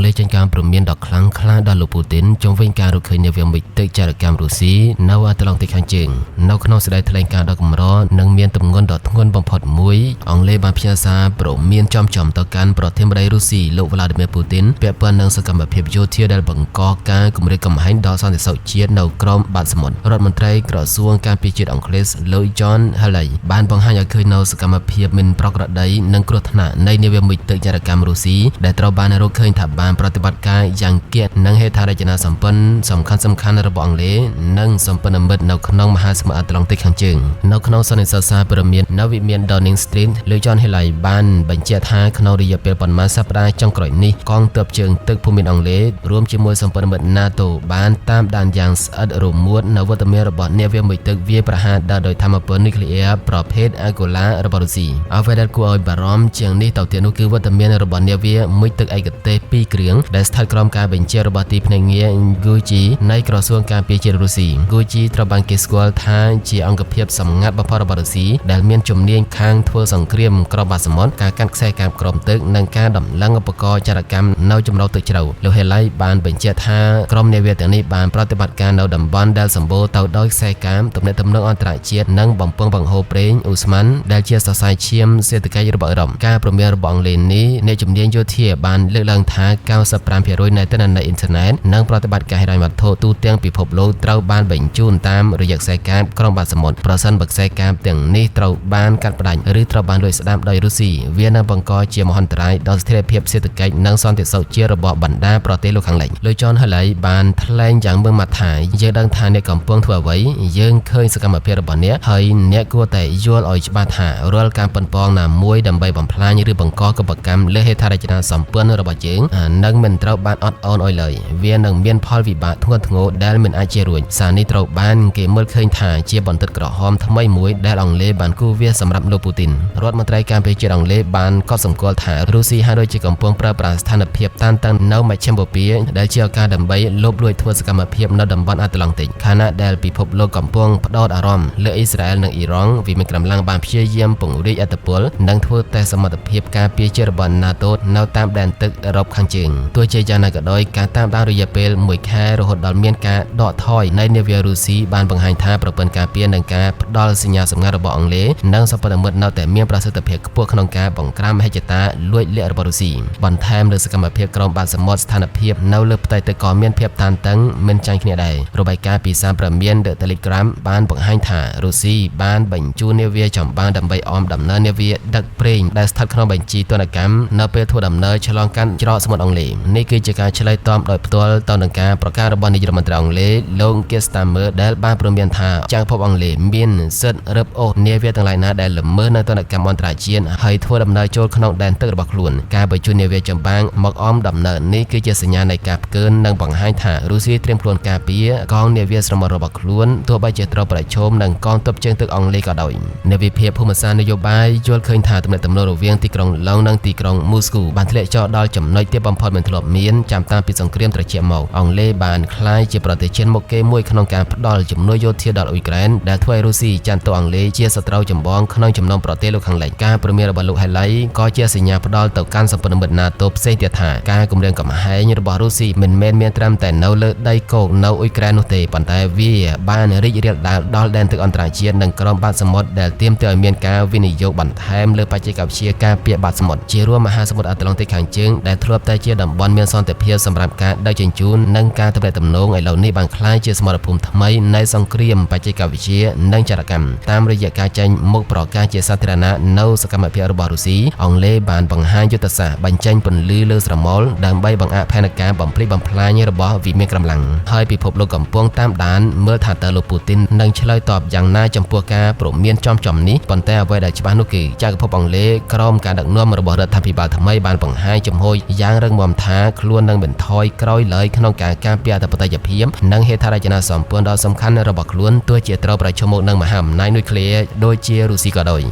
ង់លេចចេញការព្រមានដ៏ខ្លាំងក្លាដល់លោកពូទីនជុំវិញការរកឃើញនាវាមិចទឹកចរកម្មរុស្ស៊ីនៅអត្លង់តិកខាងជើងនៅក្នុងសេចក្តីថ្លែងការណ៍ដ៏កម្រនិងមានទម្ងន់ដ៏ធ្ងន់បំផុតមួយអង់គ្លេសបានផ្ញើសារព្រមានចំទៅកាន់ប្រធានាធិបតីរុស្ស៊ីលោក Vladimir Putin ពាក់ព័ន្ធនឹងសកម្មភាពយោធាដែលបង្កការគំរាមកំហែងដល់សន្តិសុខជាតិនៅក្រោមបាតសមុទ្ររដ្ឋមន្ត្រីក្រសួងការពារជាតិអង់គ្លេសលោក John Healey បានបង្ហាញឲ្យឃើញនូវសកម្មភាពមិនប្រក្រតីនិងគ្រោះថ្នាក់នៃនាវាមិចទឹកចរកម្មរុស្ស៊ីដែលត្រូវបានរកឃើញថាបានប្រតិបត្តិការយ៉ាងគៀកនិងហេដ្ឋារចនាសម្ព័ន្ធសំខាន់ៗរបស់អង់គ្លេសនិងសម្ព័ន្ធមិត្តនៅក្នុងមហាសមុទ្រអាត្លង់តិកខាងជើងនៅក្នុងសន្និសីទសារព័ត៌មាននៅវិមាន Downing Street លោក John Healey បានបញ្ជាក់ថាក្នុងរយៈពេលប៉ុន្មានសប្តាហ៍ចុងក្រោយនេះកងទ័ពជើងទឹកភូមិន្ទអង់គ្លេសរួមជាមួយសម្ព័ន្ធមិត្ត NATO បានតាមដានយ៉ាងស្អិតរមួតនៅវត្តមានរបស់នាវាមិចទឹកវាយប្រហារដោយថាមពលនុយក្លេអ៊ែរប្រភេទ Agola របស់រុស្ស៊ីអ្វីដែលគួរឲ្យបារម្ភជាងនេះទៅទៀតនោះគឺវត្តមានរបស់នាវាមិចទឹកឯកទេស2គ្រឿងដែលស្ថិតក្រោមការបញ្ជារបស់ទីភ្នាក់ងារ Guji នៃក្រសួងការពារជាតិរុស្ស៊ី Guji ត្រូវបានគេស្គាល់ថាជាអង្គភាពសម្ងាត់បំផុតរបស់រុស្ស៊ីដែលមានជំនាញខាងធ្វើសង្គ្រាមក្រោមបាតសមុទ្រការកាត់ខ្សែកាបក្រោមទឹកនិងការដំឡើងឧបករណ៍ចរកម្មនៅជម្រៅទឹកជ្រៅលោក Healey បានបញ្ជាក់ថាក្រុមនាវាទាំងនេះបានប្រតិបត្តិការនៅតំបន់ដែលសម្បូរទៅដោយខ្សែកាបទំនាក់ទំនងអន្តរជាតិនិងបំពង់បង្ហូរប្រេងអ៊ូស្មានដែលជាសរសៃឈាមសេដ្ឋកិច្ចរបស់អឺរ៉ុបការព្រមានរបស់អង់គ្លេសនេះអ្នកជំនាញយោធាបានលើកឡើងថា 95% នៃទិន្នន័យអ៊ីនធឺណិតនិងប្រតិបត្តិការហិរញ្ញវត្ថុទូទាំងពិភពលោកត្រូវបានបញ្ជូនតាមរយៈខ្សែកាបក្រោមបាតសមុទ្រប្រសិនបើខ្សែកាបទាំងនេះត្រូវបានកាត់ផ្តាច់ឬត្រូវបានលួចស្ដាប់ដោយរុស្ស៊ីវានឹងបង្កជាមហន្តរាយដល់ស្ថិរភាពសេដ្ឋកិច្ចនិងសន្តិសុខជាតិរបស់បណ្ដាប្រទេសលោកខាងលិចលោក John Healey បានថ្លែងយ៉ាងម៉ឺងម៉ាត់ថាយើងដឹងថាអ្នកកំពុងធ្វើអ្វីយើងឃើញសកម្មភាពរបស់អ្នកហើយអ្នកគួរតែយល់ឲ្យច្បាស់ថារាល់ការប៉ុនប៉ងណាមួយដើម្បីបំផ្លាញឬបង្កកបកម្មលើហេដ្ឋារចនាសម្ព័ន្ធរបស់យើងនឹងមិនត្រូវបានអត់ឱនឲ្យឡើយវានឹងមានផលវិបាកធ្ងន់ធ្ងរដែលមិនអាចជៀសរួចសារនេះត្រូវបានគេមើលឃើញថាជាបន្ទិតក្រហមថ្មីមួយដែលអង់គ្លេសបានគូវាសម្រាប់លោកពូទីនរដ្ឋមន្ត្រីការពារជាតិអង់គ្លេសបានកត់សម្គាល់ថារុស្ស៊ីហាក់ដូចជាកំពុងប្រើប្រាស់ស្ថានភាពតានតឹងនៅមជ្ឈិមបូព៌ាដែលជាឱកាសដើម្បីលបលួចធ្វើសកម្មភាពនៅតំបន់អាត្លង់តិកខណៈដែលពិភពលោកកំពុងផ្ដោតអារម្មណ៍លើអ៊ីស្រាអែលនិងអ៊ីរ៉ង់វិមានកម្លាំងបានព្យាយាមពង្រីកឥទ្ធិពលនិងធ្វើតេស្តសមត្ថភាពការពារជាតិរបស់ NATO នៅតាមដែនទឹកអឺរ៉ុបខាងជើងទោះជាយ៉ាងណាក៏ដោយការតាមដានរយៈពេល1ខែរហូតដល់មានការដកថយនៃនាវារុស្ស៊ីបានបង្ហាញថាប្រព័ន្ធការពារនិងការផ្ដល់សញ្ញាសម្ងាត់របស់អង់គ្លេសនិងសម្ព័ន្ធមិត្តនៅតែមានប្រសិទ្ធភាពខ្ពស់ក្នុងការបង្ក្រាបមហិច្ឆតាលួចលាក់របស់រុស្ស៊ីបន្ថែមលើសកម្មភាពក្រោមបាតសមុទ្រស្ថានភាពនៅលើផ្ទៃទឹកក៏មានភាពតានតឹងមិនចាញ់គ្នាដែររបាយការណ៍ពីសារព្រមាន The Telegram បានបង្ហាញថារុស្ស៊ីបានបញ្ជូននាវាចម្បាំងដើម្បីអមដំណើរនាវាដឹកប្រេងដែលស្ថិតក្នុងបញ្ជីទណ្ឌកម្មនៅពេលធ្វើដំណើរឆ្លងកាត់ច្រកសមុទ្រអង់គ្លេសនេះគឺជាការឆ្លើយតបដោយផ្ទាល់ទៅនឹងការប្រកាសរបស់នាយករដ្ឋមន្ត្រីអង់គ្លេសលោក Keir Starmer ដែលបានព្រមានថាចក្រភពអង់គ្លេសមានសិទ្ធិរឹបអូសនាវាទាំងឡាយណាដែលល្មើសនៅទណ្ឌកម្មអន្តរជាតិហើយធ្វើដំណើរចូលក្នុងដែនទឹករបស់ខ្លួនការបញ្ជូននាវាចម្បាំងមកអមដំណើរនេះគឺជាសញ្ញានៃការផ្កើននិងបង្ហាញថារុស្ស៊ីត្រៀមខ្លួនការពារកងនាវាស្រមុទ្ររបស់ខ្លួនទោះបីជាត្រូវប្រឈមនឹងកងទ័ពជើងទឹកអង់គ្លេសក៏ដោយនាវាភាពភូមិសាស្ត្រនយោបាយយល់ឃើញថាទំនាក់ទំនងរវាងទីក្រុងឡុងនិងទីក្រុងមូស្គូបានធ្លាក់ចុះដល់ចំណុចទាបបំផុតមិនធ្លាប់មានចាំតាំងពីសង្គ្រាមត្រជាក់មកអង់គ្លេសបានក្លាយជាប្រទេសឈានមុខគេមួយក្នុងការផ្ដល់ជំនួយយោធាដល់អ៊ុយក្រែនដែលធ្វើឲ្យរុស្ស៊ីចាត់ទុកអង់គ្លេសជាសត្រូវចម្បងក្នុងចំណោមប្រទេសលោកខាងលិចការព្រមានរបស់លោក Healey ក៏ជាសញ្ញាផ្ដល់ទៅកាន់សម្ព័ន្ធមិត្ត NATO ផ្សេងទៀតថាការគម្រាមកំហែងរបស់រុស្ស៊ីមិនមែនមានត្រឹមតែនៅលើដីគោកនៅអ៊ុយក្រែននោះទេប៉ុន្តែវាបានរីករាលដាលដល់ដែនទឹកអន្តរជាតិនិងក្រោមបាតសមុទ្រដែលទាមទារឲ្យមានការវិនិយោគបន្ថែមលើបច្ចេកវិទ្យាការពារបាតសមុទ្រជារួមមហាសមុទ្រអាត្លង់តិកខាងជើងដែលធ្លាប់តែជាតំបន់មានសន្តិភាពសម្រាប់ការដឹកជញ្ជូននិងការទំនាក់ទំនងឥឡូវនេះបានក្លាយជាសមរភូមិថ្មីនៃសង្គ្រាមបច្ចេកវិទ្យានិងចរកម្មតាមរយៈការចេញមុខប្រកាសជាសាធារណៈនៅសកម្មភាពរបស់រុស្ស៊ីអង់គ្លេសបានបង្ហាញយុទ្ធសាស្ត្របញ្ចេញពន្លឺលើស្រមោលដើម្បីបង្អាក់ផែនការបំផ្លិចបំផ្លាញរបស់វិមានកម្លាំងហើយពិភពលោកកំពុងតាមដានមើលថាតើលោកពូទីននឹងឆ្លើយតបយ៉ាងណាចំពោះការព្រមានចំនេះប៉ុន្តែអ្វីដែលច្បាស់នោះគឺចក្រភពអង់គ្លេសក្រោមការដឹកនាំរបស់រដ្ឋាភិបាលថ្មីបានបង្ហាញចំហយ៉ាងរឹងមាំថាខ្លួននឹងមិនថយក្រោយឡើយក្នុងការការពារអធិបតេយ្យភាពនិងហេដ្ឋារចនាសម្ព័ន្ធដ៏សំខាន់របស់ខ្លួនទោះជាត្រូវប្រឈមមុខនឹងមហាអំណាចនុយក្លេអ៊ែរដូចជារុស្ស៊ីក៏ដោយ